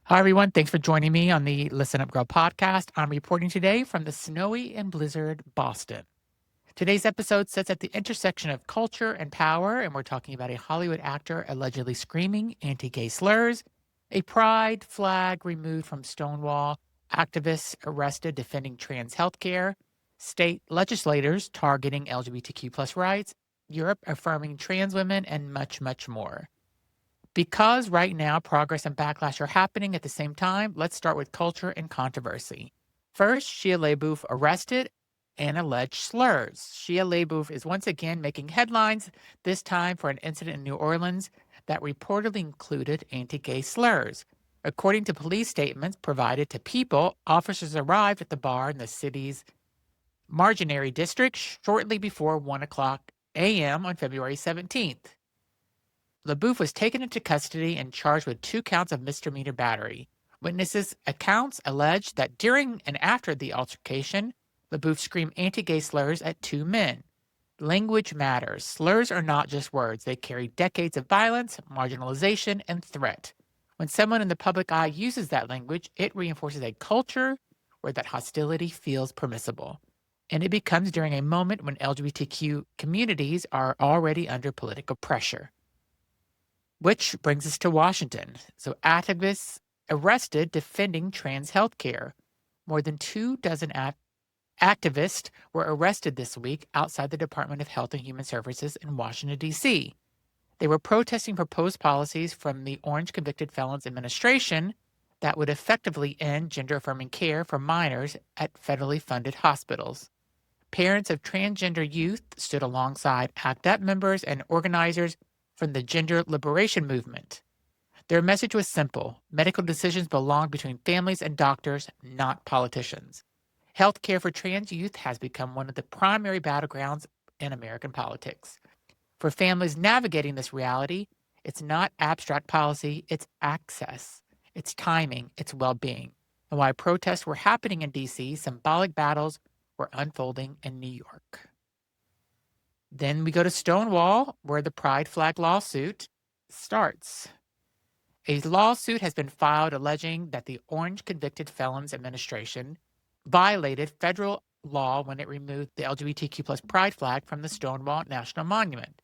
Hi, everyone. Thanks for joining me on the Listen Up Girl podcast. I'm reporting today from the snowy and blizzard Boston. Today's episode sits at the intersection of culture and power, and we're talking about a Hollywood actor allegedly screaming anti gay slurs, a pride flag removed from Stonewall, activists arrested defending trans healthcare, state legislators targeting LGBTQ plus rights, Europe affirming trans women, and much, much more. Because right now progress and backlash are happening at the same time, let's start with culture and controversy. First, Shia LaBeouf arrested and alleged slurs. Shia LaBeouf is once again making headlines, this time for an incident in New Orleans that reportedly included anti-gay slurs. According to police statements provided to People, officers arrived at the bar in the city's Marginary district shortly before 1 o'clock a.m. on February 17th. LaBeouf was taken into custody and charged with 2 counts of misdemeanor battery. Witnesses' accounts allege that during and after the altercation, LaBeouf screamed anti-gay slurs at 2 men. Language matters. Slurs are not just words. They carry decades of violence, marginalization, and threat. When someone in the public eye uses that language, it reinforces a culture where that hostility feels permissible. And it becomes during a moment when LGBTQ communities are already under political pressure. Which brings us to Washington. So, activists arrested defending trans health care. More than 24 activists were arrested this week outside the Department of Health and Human Services in Washington, D.C. They were protesting proposed policies from the Orange Convicted Felons Administration that would effectively end gender-affirming care for minors at federally funded hospitals. Parents of transgender youth stood alongside ACT UP members and organizers from the gender liberation movement. Their message was simple: medical decisions belong between families and doctors, not politicians. Healthcare for trans youth has become one of the primary battlegrounds in American politics. For families navigating this reality, it's not abstract policy, it's access, it's timing, it's well-being. And while protests were happening in D.C., symbolic battles were unfolding in New York. Then we go to Stonewall, where the pride flag lawsuit starts. A lawsuit has been filed alleging that the Orange Convicted Felons Administration violated federal law when it removed the LGBTQ plus pride flag from the Stonewall National Monument.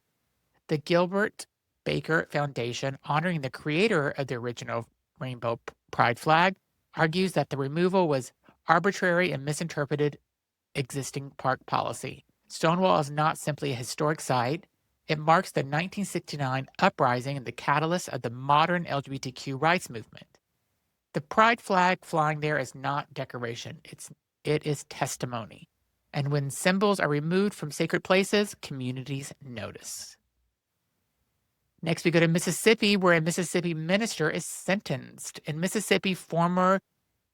The Gilbert Baker Foundation, honoring the creator of the original rainbow pride flag, argues that the removal was arbitrary and misinterpreted existing park policy. Stonewall is not simply a historic site. It marks the 1969 uprising and the catalyst of the modern LGBTQ rights movement. The pride flag flying there is not decoration. It is testimony. And when symbols are removed from sacred places, communities notice. Next, we go to Mississippi, where a Mississippi minister is sentenced. In Mississippi, former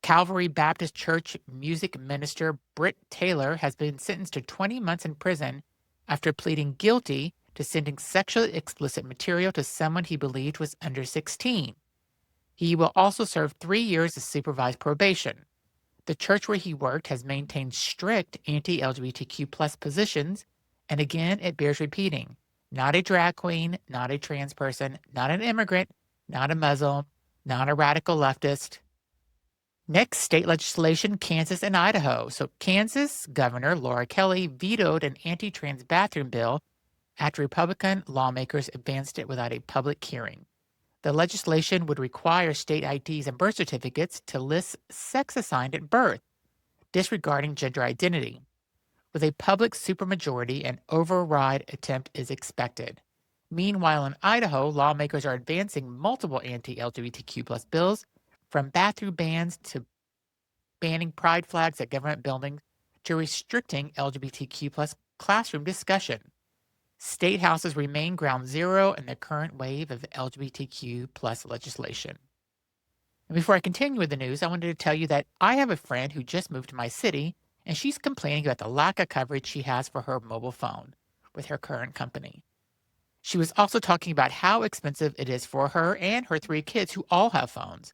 Calvary Baptist Church music minister Britt Taylor has been sentenced to 20 months in prison after pleading guilty to sending sexually explicit material to someone he believed was under 16. He will also serve 3 years of supervised probation. The church where he worked has maintained strict anti-LGBTQ plus positions, and again, it bears repeating: not a drag queen, not a trans person, not an immigrant, not a Muslim, not a radical leftist. Next, state legislation, Kansas and Idaho. So Kansas Governor Laura Kelly vetoed an anti-trans bathroom bill after Republican lawmakers advanced it without a public hearing. The legislation would require state IDs and birth certificates to list sex assigned at birth, disregarding gender identity. With a public supermajority, an override attempt is expected. Meanwhile, in Idaho, lawmakers are advancing multiple anti-LGBTQ plus bills, from bathroom bans to banning pride flags at government buildings to restricting LGBTQ plus classroom discussion. State houses remain ground zero in the current wave of LGBTQ plus legislation. And before I continue with the news, I wanted to tell you that I have a friend who just moved to my city, and she's complaining about the lack of coverage she has for her mobile phone with her current company. She was also talking about how expensive it is for her and her 3 kids who all have phones.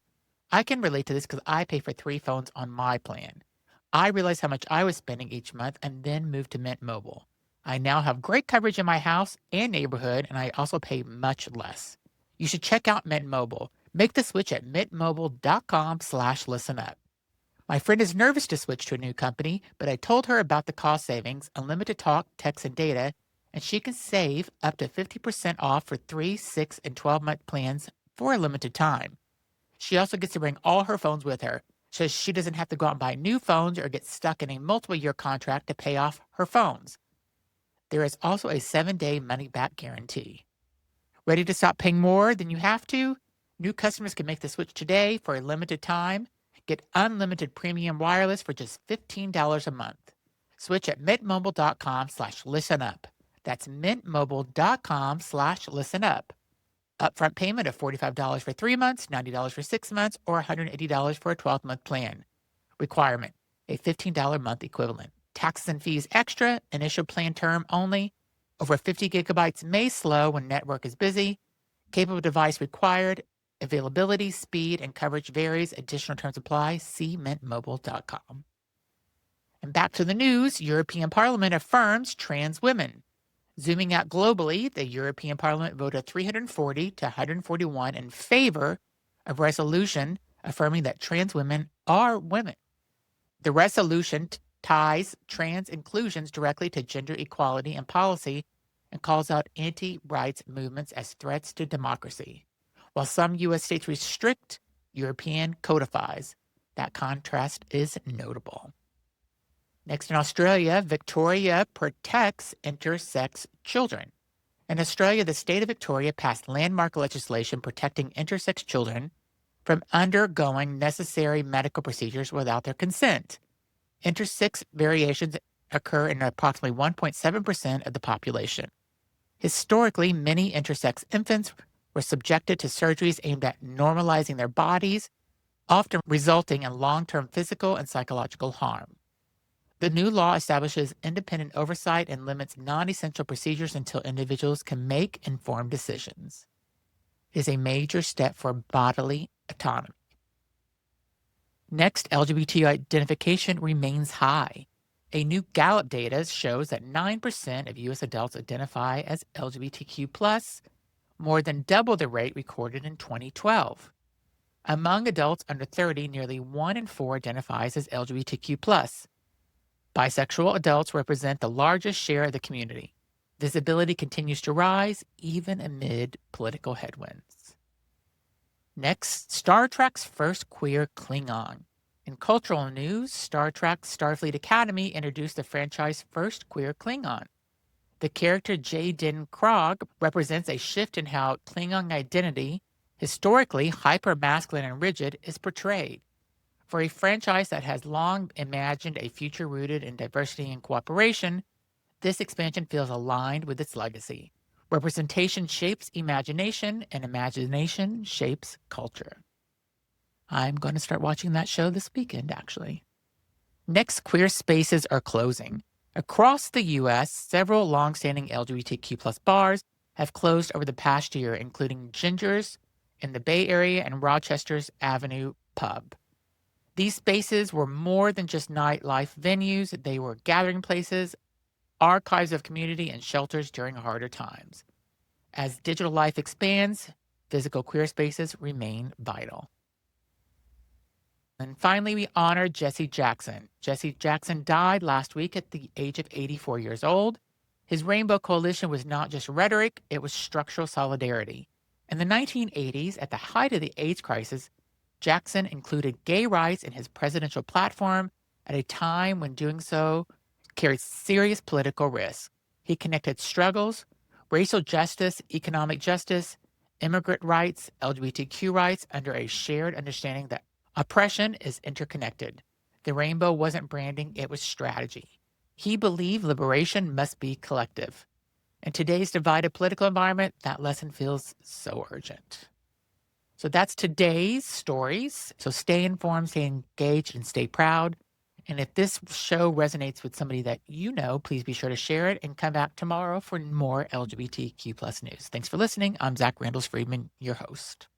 I can relate to this because I pay for 3 phones on my plan. I realized how much I was spending each month and then moved to Mint Mobile. I now have great coverage in my house and neighborhood, and I also pay much less. You should check out Mint Mobile. Make the switch at mintmobile.com/listenup. My friend is nervous to switch to a new company, but I told her about the cost savings, unlimited talk, text, and data, and she can save up to 50% off for 3, 6, and 12-month plans for a limited time. She also gets to bring all her phones with her, so she doesn't have to go out and buy new phones or get stuck in a multiple-year contract to pay off her phones. There is also a 7-day money-back guarantee. Ready to stop paying more than you have to? New customers can make the switch today for a limited time. Get unlimited premium wireless for just $15 a month. Switch at mintmobile.com/listenup. That's mintmobile.com/listenup. Upfront payment of $45 for 3 months, $90 for 6 months, or $180 for a 12-month plan. Requirement: a $15 month equivalent. Taxes and fees extra, initial plan term only. Over 50 gigabytes may slow when network is busy. Capable device required. Availability, speed, and coverage varies. Additional terms apply. See mintmobile.com. And back to the news. European Parliament affirms trans women. Zooming out globally, the European Parliament voted 340 to 141 in favor of resolution affirming that trans women are women. The resolution ties trans inclusions directly to gender equality and policy and calls out anti-rights movements as threats to democracy. While some U.S. states restrict, European codifies. That contrast is notable. Next, in Australia, Victoria protects intersex children. In Australia, the state of Victoria passed landmark legislation protecting intersex children from undergoing necessary medical procedures without their consent. Intersex variations occur in approximately 1.7% of the population. Historically, many intersex infants were subjected to surgeries aimed at normalizing their bodies, often resulting in long-term physical and psychological harm. The new law establishes independent oversight and limits non-essential procedures until individuals can make informed decisions. It is a major step for bodily autonomy. Next, LGBT identification remains high. A new Gallup data shows that 9% of U.S. adults identify as LGBTQ+, more than double the rate recorded in 2012. Among adults under 30, nearly 1 in 4 identifies as LGBTQ+. Bisexual adults represent the largest share of the community. Visibility continues to rise, even amid political headwinds. Next, Star Trek's first queer Klingon. In cultural news, Star Trek's Starfleet Academy introduced the franchise's first queer Klingon. The character Jaden Krog represents a shift in how Klingon identity, historically hyper-masculine and rigid, is portrayed. For a franchise that has long imagined a future rooted in diversity and cooperation, this expansion feels aligned with its legacy. Representation shapes imagination, and imagination shapes culture. I'm going to start watching that show this weekend, actually. Next, queer spaces are closing. Across the U.S., several longstanding LGBTQ+ bars have closed over the past year, including Ginger's in the Bay Area and Rochester's Avenue Pub. These spaces were more than just nightlife venues. They were gathering places, archives of community, and shelters during harder times. As digital life expands, physical queer spaces remain vital. And finally, we honor Jesse Jackson. Jesse Jackson died last week at the age of 84 years old. His Rainbow Coalition was not just rhetoric, it was structural solidarity. In the 1980s, at the height of the AIDS crisis, Jackson included gay rights in his presidential platform at a time when doing so carried serious political risk. He connected struggles, racial justice, economic justice, immigrant rights, LGBTQ rights under a shared understanding that oppression is interconnected. The rainbow wasn't branding, it was strategy. He believed liberation must be collective. In today's divided political environment, that lesson feels so urgent. So that's today's stories. So stay informed, stay engaged, and stay proud. And if this show resonates with somebody that you know, please be sure to share it and come back tomorrow for more LGBTQ+ news. Thanks for listening. I'm Zach Randles-Friedman, your host.